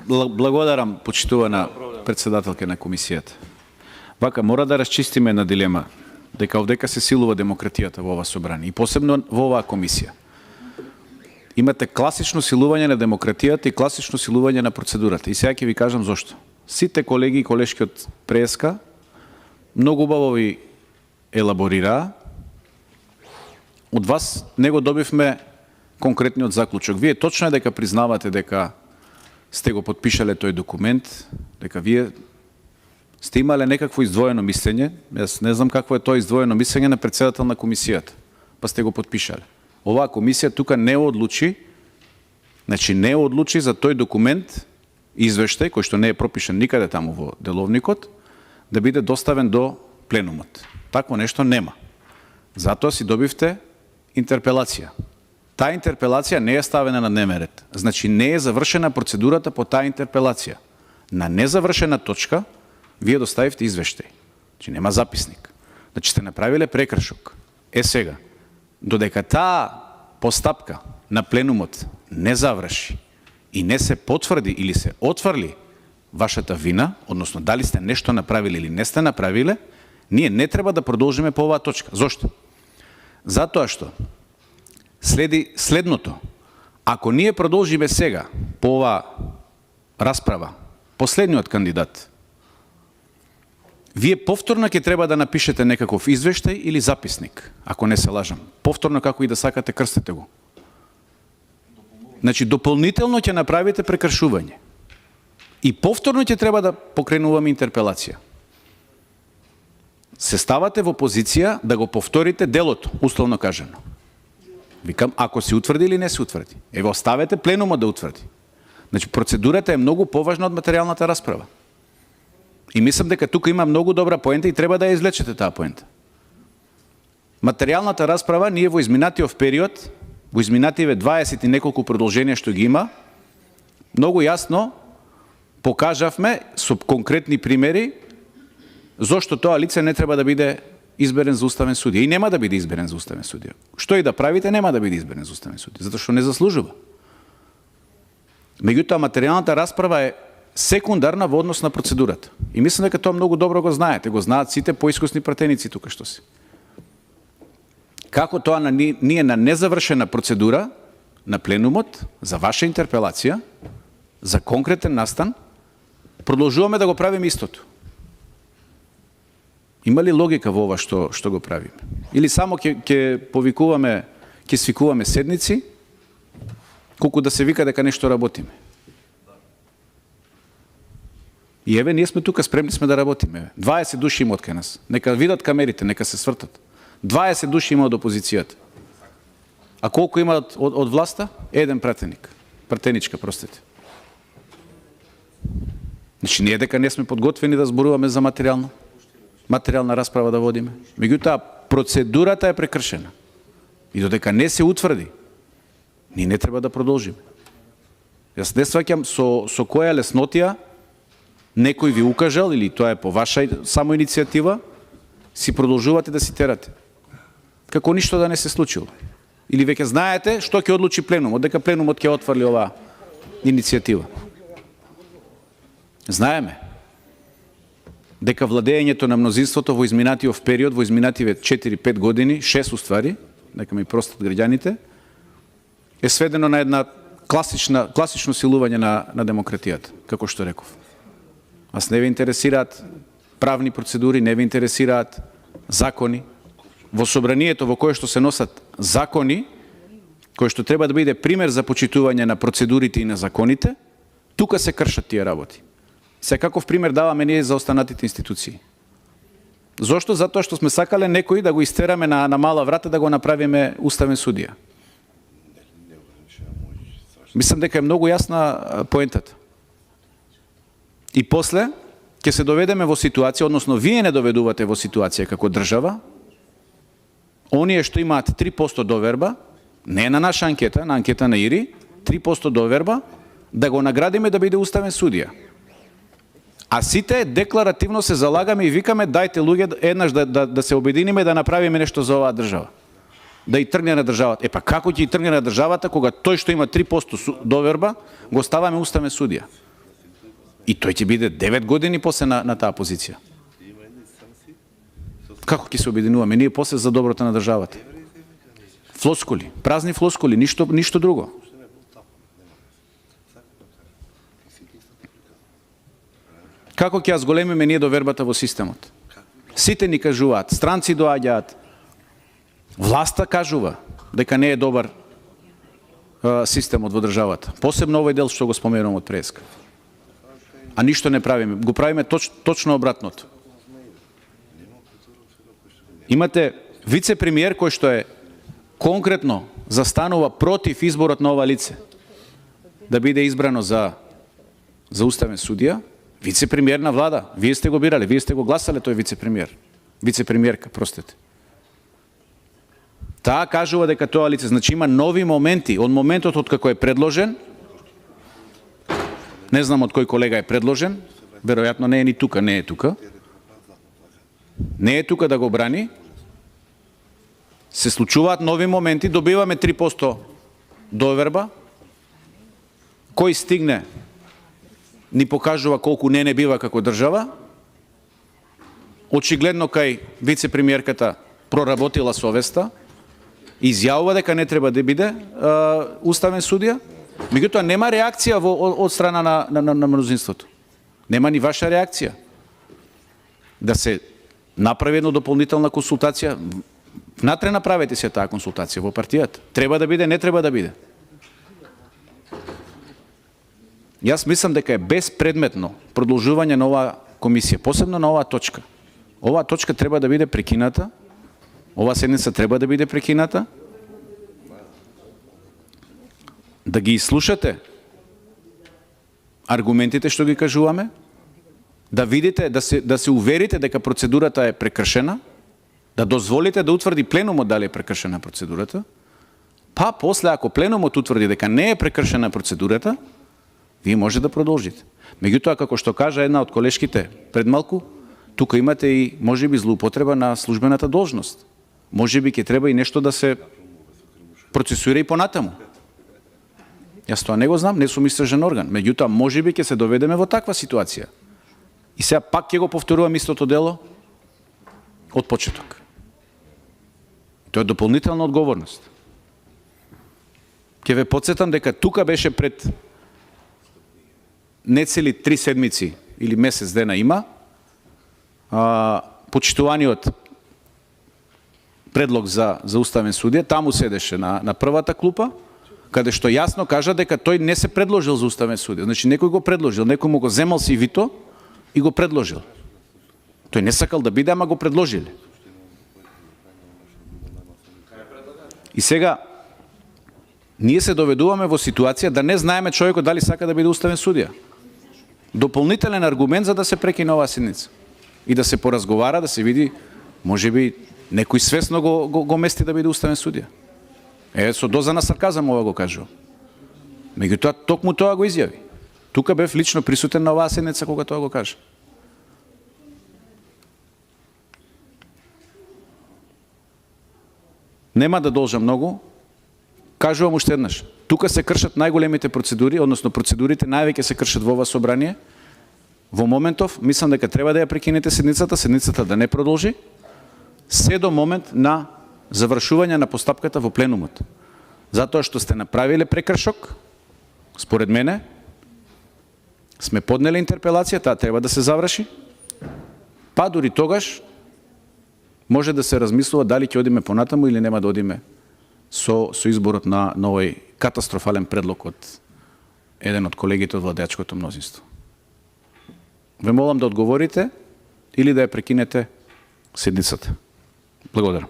Благодарам, почитувана председателка на комисијата. Вака, мора да расчистиме една дилема, дека овдека се силува демократијата во ова собрание и посебно во оваа комисија. Имате класично силување на демократијата и класично силување на процедурата. И сега ќе ви кажам зошто. Сите колеги и колешки од преска многу убаво ви елаборираа. Од вас не го добивме конкретниот заклучок. Вие точно е дека признавате дека сте го подпишале тој документ, дека вие сте имале некакво издвоено мислење. Јас не знам какво е тоа издвоено мислење на председател на комисијата, па сте го подпишале. Оваа комисија тука не одлучи, значи не одлучи за тој документ, извештај, кој што не е пропишан никаде таму во деловникот, да биде доставен до пленумот. Такво нешто нема. Затоа си добивте интерпелација. Таа интерпелација не е ставена на дневен ред. Значи не е завршена процедурата по таа интерпелација. На незавршена точка вие доставивте извештај. Значи нема записник. Значи сте направиле прекршок. Сега, додека таа постапка на пленумот не заврши и не се потврди или се отврли вашата вина, односно дали сте нешто направиле или не сте направиле, ние не треба да продолжиме по оваа точка. Зошто? Затоа што следи следното. Ако ние продолжиме сега по оваа расправа, последниот кандидат, вие повторно ќе треба да напишете некаков извештај или записник, ако не се лажам. Повторно како и да сакате, крстете го. Значи, дополнително ќе направите прекршување. И повторно ќе треба да покренуваме интерпелација. Се ставате во позиција да го повторите делото, условно кажано. Викам, ако се утврди или не се утврди. Ево, оставете пленумот да утврди. Значи, процедурата е многу поважна од материјалната расправа. И мислам дека тука има многу добра поента и треба да ја извлечете таа поента. Материјалната расправа, ние во изминатиот период, во изминативе 20 и неколку продолженија што ги има, многу јасно покажавме со конкретни примери зошто тоа лице не треба да биде изберен за уставен судија. И нема да биде изберен за уставен судија. Што и да правите, нема да биде изберен за уставен судија, затоа што не заслужува. Меѓутоа, материјалната расправа е секундарна во однос на процедурата. И мислам дека тоа многу добро го знаете. Го знаат сите поискусни пратеници тука што се. Како тоа ние на незавршена процедура на пленумот за ваша интерпелација, за конкретен настан, продолжуваме да го правиме истото. Има ли логика во ова што го правиме? Или само ќе повикуваме, ќе свикуваме седници, колку да се вика дека нешто работиме? И еве, ние сме тука, спремни сме да работиме. 20 души има од кај нас. Нека видат камерите, нека се свртат. 20 души има од опозицијата. А колку има од власта? Еден пратеник. Пратеничка, простете. Значи, ние дека не сме подготвени да зборуваме за материјална расправа да водиме. Меѓутоа, процедурата е прекршена. И додека не се утврди, ние не треба да продолжиме. Јас не сваќам со која леснотија некој ви укажал, или тоа е по ваша само иницијатива, си продолжувате да си терате. Како ништо да не се случило. Или веќе знаете што ќе одлучи пленумот, дека пленумот ќе отврли оваа иницијатива. Знаеме дека владењето на мнозинството во изминатиот период, во изминативе 4-5 години, 6 уствари, нека ми простат граѓаните, е сведено на една класично силување на демократијата, како што реков. Вас не ви интересираат правни процедури, не ви интересираат закони. Во собранието во кое што се носат закони, кој што треба да биде пример за почитување на процедурите и на законите, тука се кршат тие работи. Секаков пример даваме ние за останатите институции. Зошто? Затоа што сме сакале некој да го истераме на мала врата да го направиме уставен судија. Мислам дека е многу јасна поентата. И после ќе се доведеме во ситуација, односно вие не доведувате во ситуација како држава, оние што имаат 3% доверба, не на наша анкета, на анкета на ИРИ, 3% доверба, да го наградиме да биде уставен судија. А сите декларативно се залагаме и викаме дајте луѓе еднаш да се обединиме да направиме нешто за оваа држава. Да и тргне на државата. Епа како ќе и тргне на државата кога тој што има 3% доверба го ставаме уставен судија? И тој ќе биде 9 години после на таа позиција. Како ќе се обединуваме? Ние после за доброто на државата. Флоскули, празни флоскули, ништо друго. Како ќе ја зголемиме ние довербата во системот? Сите ни кажуваат, странци доаѓаат, власта кажува дека не е добар системот во државата. Посебно овој дел што го споменувам од преска. А ништо не правиме. Го правиме точно обратното. Имате вице-премиер кој што е конкретно застанува против изборот на ова лице да биде избрано за уставен судија, вице-премиер на влада. Вие сте го бирале, вие сте го гласале тој вице-премиер. Вице-премиерка, простете. Таа кажува дека тоа лице, значи има нови моменти од моментот од како е предложен. Не знам од кој колега е предложен, веројатно не е ни тука, не е тука. Не е тука да го брани. Се случуваат нови моменти, добиваме 3% доверба. Кој стигне ни покажува колку не бива како држава. Очигледно кај вице-премиерката проработила совеста, изјавува дека не треба да биде уставен судија, меѓутоа нема реакција од страна на мнозинството. Нема ни ваша реакција. Да се направи една дополнителна консултација, внатре направете се таа консултација во партијата. Треба да биде, не треба да биде. Јас мислам дека е безпредметно продолжување на оваа комисија, посебно на оваа точка. Оваа точка треба да биде прекината, оваа седница треба да биде прекината, да ги слушате аргументите што ги кажуваме, да видите, да се уверите дека процедурата е прекршена, да дозволите да утврди пленумот дали е прекршена процедурата, па после ако пленумот утврди дека не е прекршена процедурата, вие може да продолжите. Меѓутоа, како што кажа една од колешките пред малку, тука имате и можеби злоупотреба на службената должност. Можеби ќе треба и нешто да се процесуира и понатаму. Јас тоа не го знам, не сум истражен орган. Меѓутоа, можеби ќе се доведеме во таква ситуација. И сега пак ќе го повторувам истото дело од почеток. Тоа е дополнителна одговорност. Ќе ве потсетам дека тука беше пред нецели 3 седмици или месец дена има почитуваниот предлог за уставен судија, таму седеше на првата клупа, каде што јасно кажа дека тој не се предложил за уставен судија. Значи некој го предложил, некој му го земал CV-то и го предложил. Тој не сакал да биде, ама го предложиле. И сега ние се доведуваме во ситуација да не знаеме човекот дали сака да биде уставен судија. Дополнителен аргумент за да се прекине оваа седница и да се поразговара, да се види, можеби некој свесно го мести да биде уставен судија. Со доза на сарказам ова го кажувам. Меѓутоа, токму тоа го изјави. Тука бев лично присутен на оваа седница кога тоа го кажа. Нема да должам многу. Кажувам уште еднаш. Тука се кршат најголемите процедури, односно процедурите највеќе се кршат во ова собрание. Во моментов, мислам дека треба да ја прекинете седницата да не продолжи, се до момент на завршување на постапката во пленумот. Затоа што сте направиле прекршок, според мене, сме поднеле интерпелација, таа треба да се заврши, па дури тогаш може да се размислува дали ќе одиме понатаму или нема да одиме со изборот на овој катастрофален предлог од еден од колегите од владеачкото мнозинство. Ве молам да одговорите или да ја прекинете седницата. Благодарам.